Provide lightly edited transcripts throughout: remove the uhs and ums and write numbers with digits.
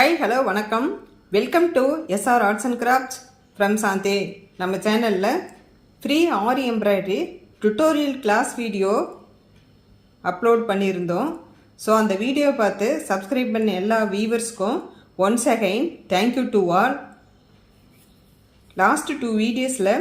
Hi, hello, vanakkam. Welcome to SR Arts and Crafts from Santhi. நம்ம சேனலில் free Aari embroidery tutorial class video upload பண்ணியிருந்தோம். So அந்த வீடியோ பார்த்து சப்ஸ்கிரைப் பண்ண எல்லா வியூவர்ஸ்க்கும் once again thank you to all. Last 2 வீடியோஸில்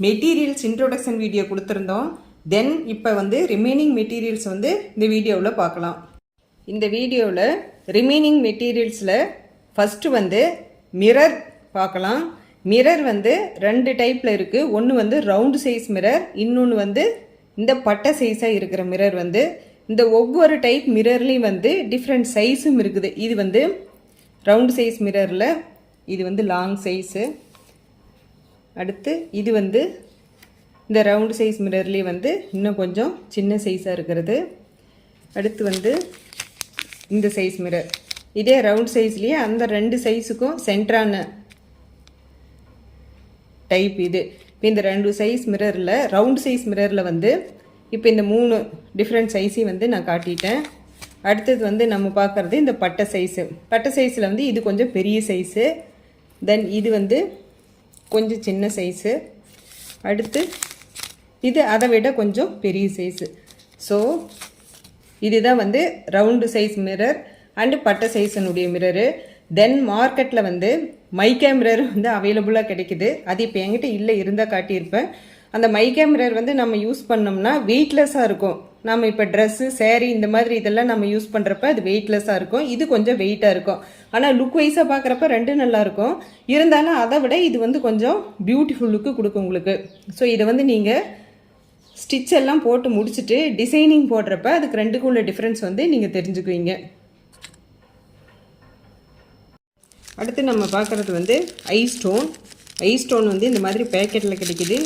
மெட்டீரியல்ஸ் இன்ட்ரோடக்ஷன் வீடியோ கொடுத்துருந்தோம். தென் இப்போ ரிமைனிங் மெட்டீரியல்ஸ் இந்த வீடியோவில் பார்க்கலாம். இந்த வீடியோவில் ரிமைனிங் மெட்டீரியல்ஸில் ஃபஸ்ட்டு மிரர் பார்க்கலாம். மிரர் 2 டைப்பில் இருக்குது. ஒன்று ரவுண்டு சைஸ் மிரர், இன்னொன்று இந்த பட்டை சைஸாக இருக்கிற மிரர். இந்த ஒவ்வொரு டைப் மிரர்லேயும் டிஃப்ரெண்ட் சைஸும் இருக்குது. இது ரவுண்டு சைஸ் மிரரில் இது லாங் சைஸு. அடுத்து இது இந்த ரவுண்டு சைஸ் மிரர்லேயே இன்னும் கொஞ்சம் சின்ன சைஸாக இருக்கிறது. அடுத்து இந்த சைஸ் மிரர், இதே ரவுண்ட் சைஸ்லேயே அந்த 2 சைஸுக்கும் சென்ட்ரான டைப் இது. இப்போ இந்த 2 சைஸ் மிரரில் ரவுண்ட் சைஸ் மிரரில் இப்போ இந்த 3 டிஃப்ரெண்ட் சைஸையும் நான் காட்டிட்டேன். அடுத்தது நம்ம பார்க்குறது இந்த பட்டை சைஸு. பட்டை சைஸில் இது கொஞ்சம் பெரிய சைஸு. தென் இது கொஞ்சம் சின்ன சைஸு. அடுத்து இது அதை விட கொஞ்சம் பெரிய சைஸு. ஸோ இதுதான் ரவுண்டு சைஸ் மிரர் அண்டு பட்டை சைஸனுடைய மிரரு. தென் மார்க்கெட்டில் மைக்கா மிரர் அவைலபிளாக கிடைக்குது. அது இப்போ என்கிட்ட இல்லை, இருந்தால் காட்டியிருப்பேன். அந்த மைக்கா மிரர் நம்ம யூஸ் பண்ணோம்னா வெயிட்லெஸ்ஸாக இருக்கும். நம்ம இப்போ ட்ரெஸ்ஸு, சேரீ இந்த மாதிரி இதெல்லாம் நம்ம யூஸ் பண்ணுறப்ப அது வெயிட்லெஸ்ஸாக இருக்கும். இது கொஞ்சம் வெயிட்டாக இருக்கும். ஆனால் லுக் வைஸாக பார்க்குறப்ப 2 நல்லாயிருக்கும். இருந்தாலும் அதை விட இது கொஞ்சம் பியூட்டிஃபுல் லுக்கு கொடுக்கும் உங்களுக்கு. ஸோ இதை நீங்கள் ஸ்டிச் எல்லாம் போட்டு முடிச்சுட்டு டிசைனிங் போடுறப்ப அதுக்கு 2க்கும் உள்ள டிஃப்ரென்ஸ் நீங்கள் தெரிஞ்சுக்குவீங்க. அடுத்து நம்ம பார்க்குறது ஐ ஸ்டோன். ஐ ஸ்டோன் இந்த மாதிரி பேக்கெட்டில் கிடைக்குது.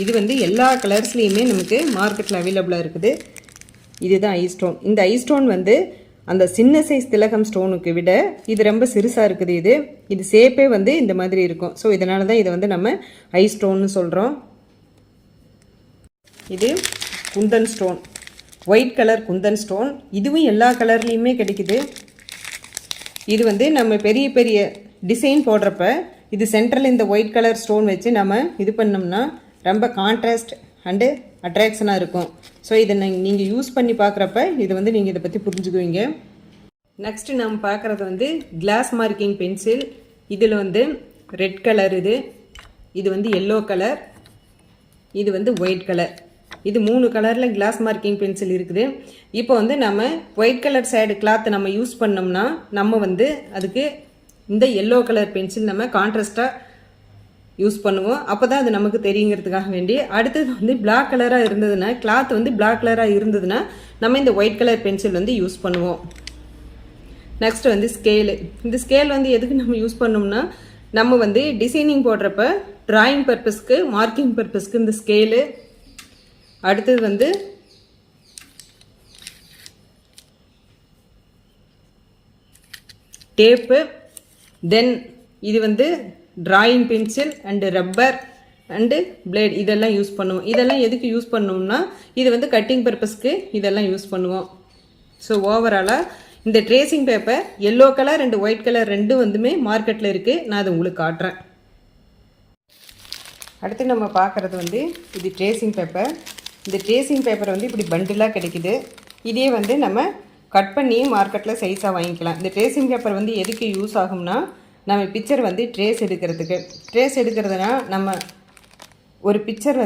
இது எல்லா கலர்ஸ்லேயுமே நமக்கு மார்க்கெட்டில் அவைலபிளாக இருக்குது. இதுதான் ஐ ஸ்டோன். இந்த ஐ ஸ்டோன் அந்த சின்ன சைஸ் திலகம் ஸ்டோனுக்கு விட இது ரொம்ப சிறுசாக இருக்குது. இது ஷேப்பே இந்த மாதிரி இருக்கும். ஸோ இதனால தான் இதை நம்ம ஐ ஸ்டோன்னு சொல்கிறோம். இது Kundan stone, white colour Kundan stone. இதுவும் எல்லா கலர்லேயுமே கிடைக்குது. இது நம்ம பெரிய பெரிய டிசைன் போடுறப்ப இது சென்டரில் இந்த ஒயிட் கலர் ஸ்டோன் வச்சு நம்ம இது பண்ணோம்னா ரொம்ப கான்ட்ராஸ்ட் அண்டு அட்ராக்ஷனாக இருக்கும். ஸோ இதை நீங்கள் யூஸ் பண்ணி பார்க்குறப்ப இது நீங்கள் இதை பற்றி புரிஞ்சுக்குவீங்க. நெக்ஸ்ட்டு நம்ம பார்க்குறது கிளாஸ் மார்க்கிங் பென்சில். இதில் ரெட் கலர், இது எல்லோ கலர், இது ஒயிட் கலர். இது 3 கலரில் கிளாஸ் மார்க்கிங் பென்சில் இருக்குது. இப்போ நம்ம ஒயிட் கலர் சைடு கிளாத்தை நம்ம யூஸ் பண்ணோம்னா நம்ம அதுக்கு இந்த எல்லோ கலர் பென்சில் நம்ம கான்ட்ராஸ்டாக யூஸ் பண்ணுவோம். அப்போ தான் அது நமக்கு தெரியுங்கிறதுக்காக வேண்டி. அடுத்தது பிளாக் கலராக இருந்ததுன்னா, கிளாத் பிளாக் கலராக இருந்ததுன்னா நம்ம இந்த ஒயிட் கலர் பென்சில் யூஸ் பண்ணுவோம். Next scale. இந்த ஸ்கேல் எதுக்கு நம்ம யூஸ் பண்ணோம்னா நம்ம டிசைனிங் போடுறப்ப ட்ராயிங் பர்பஸ்க்கு, மார்க்கிங் பர்பஸ்க்கு இந்த ஸ்கேலு. அடுத்தது டேப்பு. தென் இது drawing pencil and rubber and blade இதெல்லாம் யூஸ் பண்ணுவோம். இதெல்லாம் எதுக்கு யூஸ் பண்ணுவோம்னா இது கட்டிங் பர்பஸ்க்கு இதெல்லாம் யூஸ் பண்ணுவோம். ஸோ ஓவராலாக இந்த tracing paper yellow colour and white colour 2 மார்க்கெட்டில் இருக்குது. நான் அதை உங்களுக்கு காட்டுறேன். அடுத்து நம்ம பார்க்குறது இது ட்ரேசிங் பேப்பர். இந்த ட்ரேசிங் பேப்பர் இப்படி பண்டிலாக கிடைக்குது. இதே நம்ம கட் பண்ணி மார்க்கெட்டில் சைஸாக வாங்கிக்கலாம். இந்த ட்ரேசிங் பேப்பர் எதுக்கு யூஸ் ஆகும்னா நம்ம பிக்சர் ட்ரேஸ் எடுக்கிறதுக்கு. ட்ரேஸ் எடுக்கிறதுனா நம்ம ஒரு பிக்சர்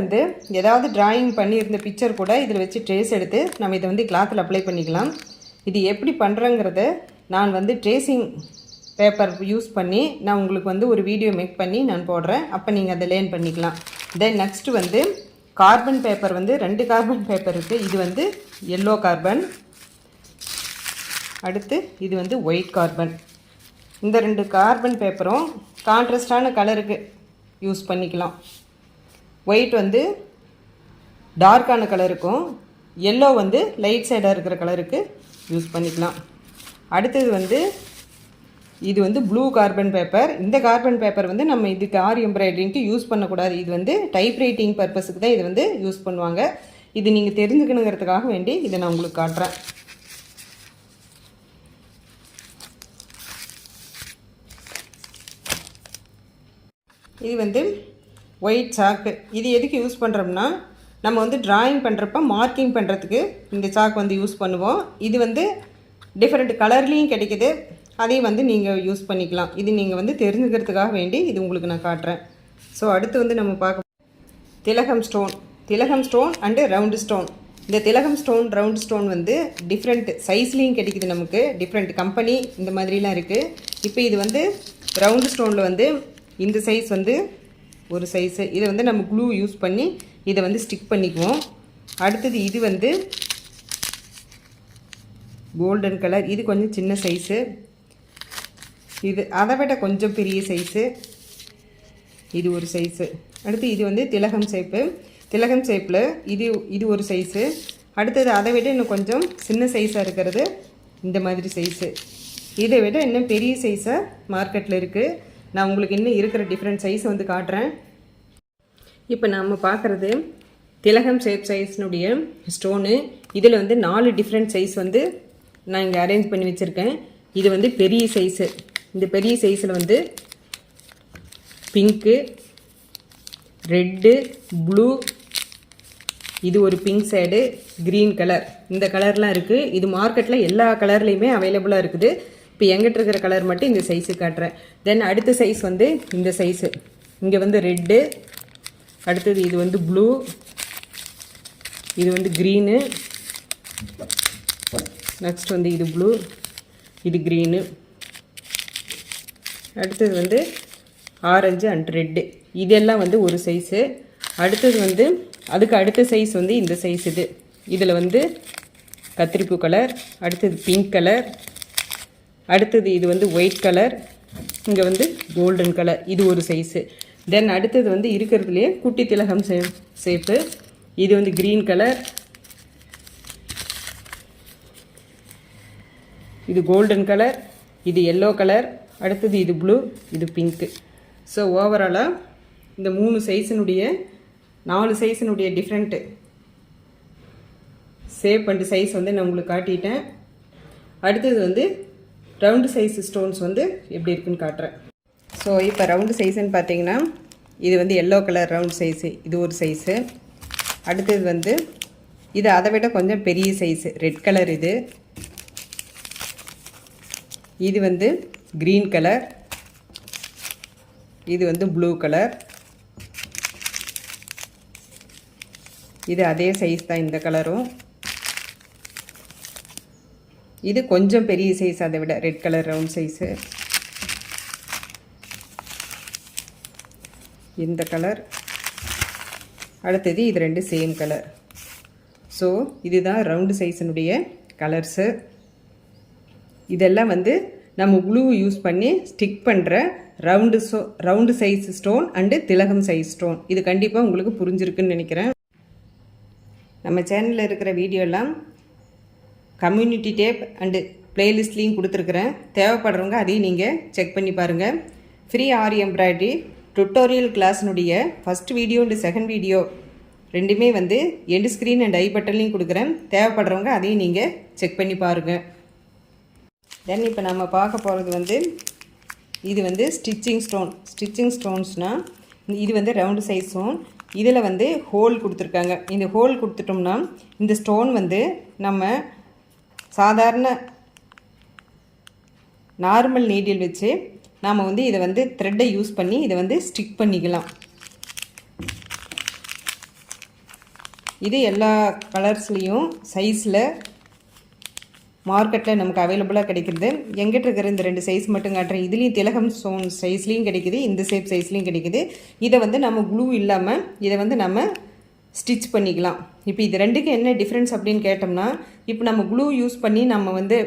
ஏதாவது டிராயிங் பண்ணியிருந்த பிக்சர் கூட இதில் வச்சு ட்ரேஸ் எடுத்து நம்ம இதை கிளாத்தில் அப்ளை பண்ணிக்கலாம். இது எப்படி பண்ணுறங்கிறத நான் ட்ரேசிங் பேப்பர் யூஸ் பண்ணி நான் உங்களுக்கு ஒரு வீடியோ மேக் பண்ணி நான் போடுறேன். அப்போ நீங்கள் அதை லேர்ன் பண்ணிக்கலாம். Then next carbon paper 2 carbon paper இருக்குது. இது எல்லோ கார்பன், அடுத்து இது ஒயிட் கார்பன். இந்த 2 கார்பன் பேப்பரும் கான்ட்ராஸ்டான கலருக்கு யூஸ் பண்ணிக்கலாம். ஒயிட் டார்க்கான கலருக்கும், எல்லோ லைட் சைடாக இருக்கிற கலருக்கு யூஸ் பண்ணிக்கலாம். அடுத்தது இது ப்ளூ கார்பன் பேப்பர். இந்த கார்பன் பேப்பர் நம்ம இதுக்கு ஆரி எம்ப்ராய்டரிங்க்கு யூஸ் பண்ணக்கூடாது. இது டைப் ரைட்டிங் பர்பஸுக்கு தான் இது யூஸ் பண்ணுவாங்க. இது நீங்கள் தெரிஞ்சுக்கணுங்கிறதுக்காக வேண்டி இதை நான் உங்களுக்கு காட்டுறேன். இது வந்து ஒயிட் சாக்கு. இது எதுக்கு யூஸ் பண்ணுறோம்னா, நம்ம வந்து டிராயிங் பண்ணுறப்ப மார்க்கிங் பண்ணுறதுக்கு இந்த சாக்கு வந்து யூஸ் பண்ணுவோம். இது வந்து டிஃப்ரெண்ட் கலர்லேயும் கிடைக்கிது, அதையும் வந்து நீங்கள் யூஸ் பண்ணிக்கலாம். இது நீங்கள் வந்து தெரிஞ்சுக்கிறதுக்காக வேண்டி இது உங்களுக்கு நான் காட்டுறேன். ஸோ அடுத்து வந்து நம்ம பார்க்க திலகம் ஸ்டோன் அண்டு ரவுண்டு ஸ்டோன். இந்த திலகம் ஸ்டோன் ரவுண்டு ஸ்டோன் வந்து டிஃப்ரெண்ட் சைஸ்லேயும் கிடைக்குது நமக்கு, டிஃப்ரெண்ட் கம்பெனி இந்த மாதிரிலாம் இருக்குது. இப்போ இது வந்து ரவுண்டு ஸ்டோனில் வந்து இந்த சைஸ் வந்து ஒரு சைஸு. இதை வந்து நம்ம க்ளூ யூஸ் பண்ணி இதை வந்து ஸ்டிக் பண்ணிக்குவோம். அடுத்தது இது வந்து கோல்டன் கலர். இது கொஞ்சம் சின்ன சைஸு. இது அதை விட கொஞ்சம் பெரிய சைஸு. இது ஒரு சைஸு. அடுத்து இது வந்து திலகம் ஷேப்பில் இது ஒரு சைஸு. அடுத்தது அதை விட இன்னும் கொஞ்சம் சின்ன சைஸாக இருக்கிறது இந்த மாதிரி சைஸு. இதை விட இன்னும் பெரிய சைஸாக மார்க்கெட்டில் இருக்குது. நான் உங்களுக்கு இன்னும் இருக்கிற டிஃப்ரெண்ட் சைஸ் வந்து காட்டுறேன். இப்போ நம்ம பார்க்குறது திலகம் ஷேப் சைஸ்னுடைய ஸ்டோனு. இதில் வந்து 4 டிஃப்ரெண்ட் சைஸ் வந்து நான் இங்கே அரேஞ்ச் பண்ணி வச்சுருக்கேன். இது வந்து பெரிய சைஸு. இந்த பெரிய சைஸில் வந்து பிங்க்கு, ரெட்டு, ப்ளூ, இது ஒரு பிங்க் ஷேடு, க்ரீன் கலர், இந்த கலர்லாம் இருக்குது. இது மார்க்கெட்டில் எல்லா கலர்லேயுமே அவைலபிளாக இருக்குது. இப்போ எங்கிட்ட இருக்கிற கலர் மட்டும் இந்த சைஸு காட்டுறேன். தென் அடுத்த சைஸ் வந்து இந்த சைஸு. இங்கே வந்து ரெட்டு, அடுத்தது இது வந்து ப்ளூ, இது வந்து க்ரீனு, நெக்ஸ்ட் வந்து இது ப்ளூ, இது க்ரீனு, அடுத்தது வந்து ஆரஞ்சு அண்ட் ரெட்டு. இதெல்லாம் வந்து ஒரு சைஸு. அடுத்தது வந்து அதுக்கு அடுத்த சைஸ் வந்து இந்த சைஸ். இதில் வந்து கத்திரிப்பூ கலர், அடுத்தது பிங்க் கலர், அடுத்தது இது வந்து ஒயிட் கலர், இங்கே வந்து கோல்டன் கலர், இது ஒரு சைஸு. தென் அடுத்தது வந்து இருக்கிறதுலையே குட்டி திலகம் ஷேப்பு. இது வந்து க்ரீன் கலர், இது கோல்டன் கலர், இது எல்லோ கலர், அடுத்தது இது ப்ளூ, இது பிங்க்கு. ஸோ ஓவராலாக இந்த 3 சைஸினுடைய 4 சைஸினுடைய டிஃப்ரெண்ட்டு ஷேப் அண்டு சைஸ் வந்து நான் உங்களுக்கு காட்டிட்டேன். அடுத்தது வந்து ரவுண்டு சைஸ் ஸ்டோன்ஸ் வந்து எப்படி இருக்குன்னு காட்டுறேன். ஸோ இப்போ ரவுண்டு சைஸுன்னு பார்த்தீங்கன்னா இது வந்து எல்லோ கலர் ரவுண்ட் சைஸு, இது ஒரு சைஸு. அடுத்தது வந்து இது அதை விட கொஞ்சம் பெரிய சைஸு, ரெட் கலர். இது வந்து க்ரீன் கலர், இது வந்து ப்ளூ கலர், இது அதே சைஸ் தான் இந்த கலரும். இது கொஞ்சம் பெரிய சைஸ், அதை விட ரெட் கலர் ரவுண்ட் சைஸு. இந்த கலர், அடுத்தது இது 2 சேம் கலர். ஸோ இதுதான் ரவுண்டு சைஸினுடைய கலர்ஸு. இதெல்லாம் வந்து நம்ம க்ளூ யூஸ் பண்ணி ஸ்டிக் பண்ணுற ரவுண்டு சைஸ் ஸ்டோன் அண்டு திலகம் சைஸ் ஸ்டோன். இது கண்டிப்பாக உங்களுக்கு புரிஞ்சிருக்குன்னு நினைக்கிறேன். நம்ம சேனலில் இருக்கிற வீடியோலாம் கம்யூனிட்டி டேப் அண்டு ப்ளேலிஸ்ட்லேயும் கொடுத்துருக்குறேன். தேவைப்படுறவங்க அதையும் நீங்கள் செக் பண்ணி பாருங்கள். ஃப்ரீ ஆரி எம்ப்ராய்டரி டுட்டோரியல் கிளாஸினுடைய first video and second video ரெண்டுமே வந்து எண்டு ஸ்க்ரீன் அண்ட் ஐ பட்டன்லையும் கொடுக்குறேன். தேவைப்படுறவங்க அதையும் நீங்கள் செக் பண்ணி பாருங்கள். தென் இப்போ நம்ம பார்க்க போகிறது வந்து இது வந்து ஸ்டிச்சிங் ஸ்டோன்ஸ்னால் இது வந்து ரவுண்டு சைஸ் ஸ்டோன். இதில் வந்து ஹோல் கொடுத்துருக்காங்க. இந்த ஹோல் கொடுத்துட்டோம்னா இந்த ஸ்டோன் வந்து நம்ம சாதாரண நார்மல் நீடில் வச்சு நாம் வந்து இதை வந்து த்ரெட்டை யூஸ் பண்ணி இதை வந்து ஸ்டிக் பண்ணிக்கலாம். இது எல்லா கலர்ஸ்லேயும் சைஸில் மார்க்கெட்டில் நமக்கு அவைலபிளாக கிடைக்கிறது. எங்கிட்ட இருக்கிற இந்த 2 சைஸ் மட்டும் காட்டுறேன். இதுலேயும் திலகம் ஸ்டோன் சைஸ்லேயும் கிடைக்குது, இந்த ஷேப் சைஸ்லேயும் கிடைக்குது. இதை வந்து நம்ம க்ளூ இல்லாமல் இதை வந்து நம்ம ஸ்டிச் பண்ணிக்கலாம். இப்போ இது ரெண்டுக்கும் என்ன டிஃப்ரென்ஸ் அப்படின்னு கேட்டோம்னா, இப்போ நம்ம க்ளூ யூஸ் பண்ணி நம்ம வந்து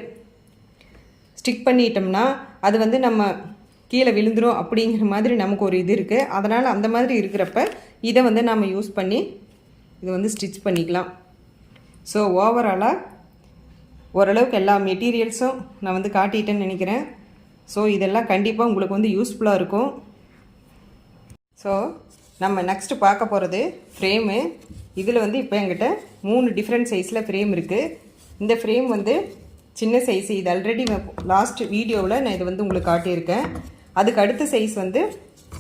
ஸ்டிக் பண்ணிட்டோம்னா அது வந்து நம்ம கீழே விழுந்துடும் அப்படிங்கிற மாதிரி நமக்கு ஒரு இது இருக்குது. அதனால் அந்த மாதிரி இருக்கிறப்ப இதை வந்து நம்ம யூஸ் பண்ணி இதை வந்து ஸ்டிச் பண்ணிக்கலாம். ஸோ ஓவராலாக ஓரளவுக்கு எல்லா மெட்டீரியல்ஸும் நான் வந்து காட்டிட்டேன்னு நினைக்கிறேன். ஸோ இதெல்லாம் கண்டிப்பாக உங்களுக்கு வந்து யூஸ்ஃபுல்லாக இருக்கும். ஸோ நம்ம நெக்ஸ்ட்டு பார்க்க போகிறது ஃப்ரேமு. இதில் வந்து இப்போ என்கிட்ட 3 டிஃப்ரெண்ட் சைஸில் ஃப்ரேம் இருக்குது. இந்த ஃப்ரேம் வந்து சின்ன சைஸு. இது ஆல்ரெடி லாஸ்ட் வீடியோவில் நான் இதை வந்து உங்களுக்கு காட்டியிருக்கேன். அதுக்கு அடுத்த சைஸ் வந்து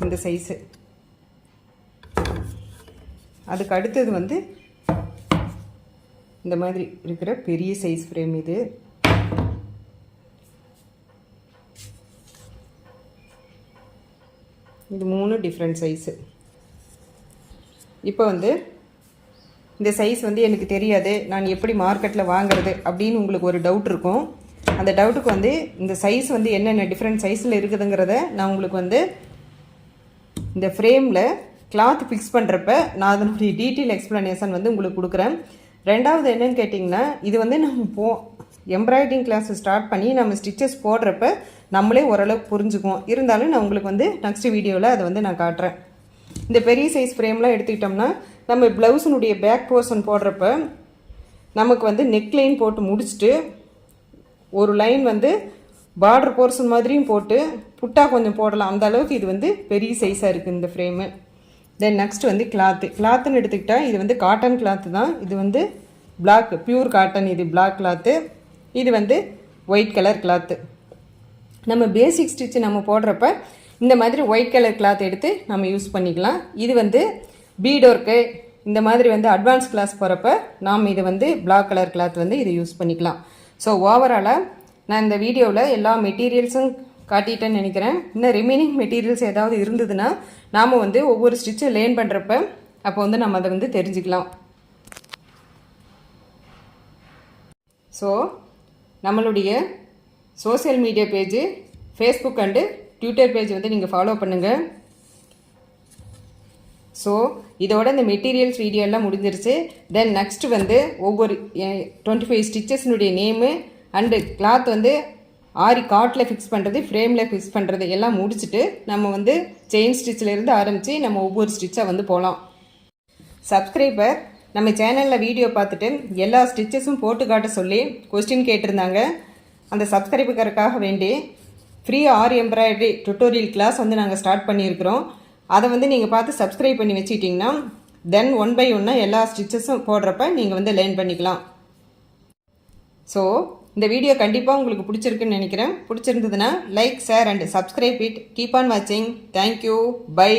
இந்த சைஸு. அதுக்கு அடுத்தது வந்து இந்த மாதிரி இருக்கிற பெரிய சைஸ் ஃப்ரேம் இது. இது 3 டிஃப்ரெண்ட் சைஸு. இப்போ வந்து இந்த சைஸ் வந்து எனக்கு தெரியாது, நான் எப்படி மார்க்கெட்டில் வாங்குறது அப்படின்னு உங்களுக்கு ஒரு டவுட் இருக்கும். அந்த டவுட்டுக்கு வந்து இந்த சைஸ் வந்து என்னென்ன டிஃப்ரெண்ட் சைஸில் இருக்குதுங்கிறத நான் உங்களுக்கு வந்து இந்த ஃப்ரேமில் கிளாத் ஃபிக்ஸ் பண்ணுறப்ப நான் அதனுடைய டீட்டெயில் எக்ஸ்ப்ளனேஷன் வந்து உங்களுக்கு கொடுக்குறேன். ரெண்டாவது என்னென்னு கேட்டிங்கன்னா, இது வந்து நம்ம எம்ப்ராய்டிங் கிளாஸ் ஸ்டார்ட் பண்ணி நம்ம ஸ்டிச்சஸ் போடுறப்ப நம்மளே ஓரளவுக்கு புரிஞ்சுக்குவோம். இருந்தாலும் நான் உங்களுக்கு வந்து நெக்ஸ்ட் வீடியோவில் அதை வந்து நான் காட்டுறேன். இந்த பெரிய சைஸ் ஃப்ரேம்லாம் எடுத்துக்கிட்டோம்னா நம்ம ப்ளவுஸினுடைய பேக் போர்ஷன் போடுறப்ப நமக்கு வந்து நெக்லைன் போட்டு முடிச்சுட்டு ஒரு லைன் வந்து பார்டர் போர்ஷன் மாதிரியும் போட்டு புட்டா கொஞ்சம் போடலாம். அந்த அளவுக்கு இது வந்து பெரிய சைஸாக இருக்குது இந்த ஃப்ரேமு. தென் நெக்ஸ்ட் வந்து கிளாத்துன்னு எடுத்துக்கிட்டால் இது வந்து காட்டன் கிளாத்து தான். இது வந்து பிளாக் பியூர் காட்டன், இது பிளாக் கிளாத்து. இது வந்து ஒயிட் கலர் கிளாத்து. நம்ம பேசிக் ஸ்டிச்சு நம்ம போடுறப்ப இந்த மாதிரி ஒயிட் கலர் கிளாத் எடுத்து நம்ம யூஸ் பண்ணிக்கலாம். இது வந்து பீட் ஒர்க்கு இந்த மாதிரி வந்து அட்வான்ஸ் கிளாஸ் போகிறப்ப நாம் இது வந்து பிளாக் கலர் கிளாத் வந்து இது யூஸ் பண்ணிக்கலாம். ஸோ ஓவராலாக நான் இந்த வீடியோவில் எல்லா மெட்டீரியல்ஸும் காட்டிட்டேன்னு நினைக்கிறேன். இன்னும் ரிமைனிங் மெட்டீரியல்ஸ் ஏதாவது இருந்ததுன்னா நாம் வந்து ஒவ்வொரு ஸ்டிச்சை லேர்ன் பண்ணுறப்ப அப்போ வந்து நம்ம அதை வந்து தெரிஞ்சுக்கலாம். ஸோ நம்மளுடைய social media page Facebook and Twitter page வந்து நீங்கள் ஃபாலோ பண்ணுங்கள். ஸோ இதோட இந்த மெட்டீரியல்ஸ் வீடியோ எல்லாம் முடிஞ்சிருச்சு. தென் நெக்ஸ்ட் வந்து ஒவ்வொரு 25 ஸ்டிச்சஸ்னுடைய நேமு அண்டு கிளாத் வந்து ஆரி காட்டில் ஃபிக்ஸ் பண்ணுறது, ஃப்ரேமில் ஃபிக்ஸ் பண்ணுறது எல்லாம் முடிச்சுட்டு நம்ம வந்து செயின் ஸ்டிச்சிலேருந்து ஆரம்பித்து நம்ம ஒவ்வொரு ஸ்டிச்சாக வந்து போகலாம். சப்ஸ்கிரைபர் நம்ம சேனலில் வீடியோ பார்த்துட்டு எல்லா ஸ்டிச்சஸும் போட்டு காட்ட சொல்லி கொஸ்டின் கேட்டிருந்தாங்க. அந்த சப்ஸ்கிரைபருக்காக வேண்டி free Aari embroidery tutorial class வந்து நாங்கள் ஸ்டார்ட் பண்ணியிருக்கிறோம். அதை வந்து நீங்கள் பார்த்து சப்ஸ்கிரைப் பண்ணி வச்சுக்கிட்டிங்கன்னா தென் 1 by 1 எல்லா ஸ்டிச்சஸும் போடுறப்ப நீங்கள் வந்து லேர்ன் பண்ணிக்கலாம். ஸோ இந்த வீடியோ கண்டிப்பாக உங்களுக்கு பிடிச்சிருக்குன்னு நினைக்கிறேன். பிடிச்சிருந்ததுன்னா like, share and subscribe it. Keep on வாட்சிங். தேங்க்யூ. பை.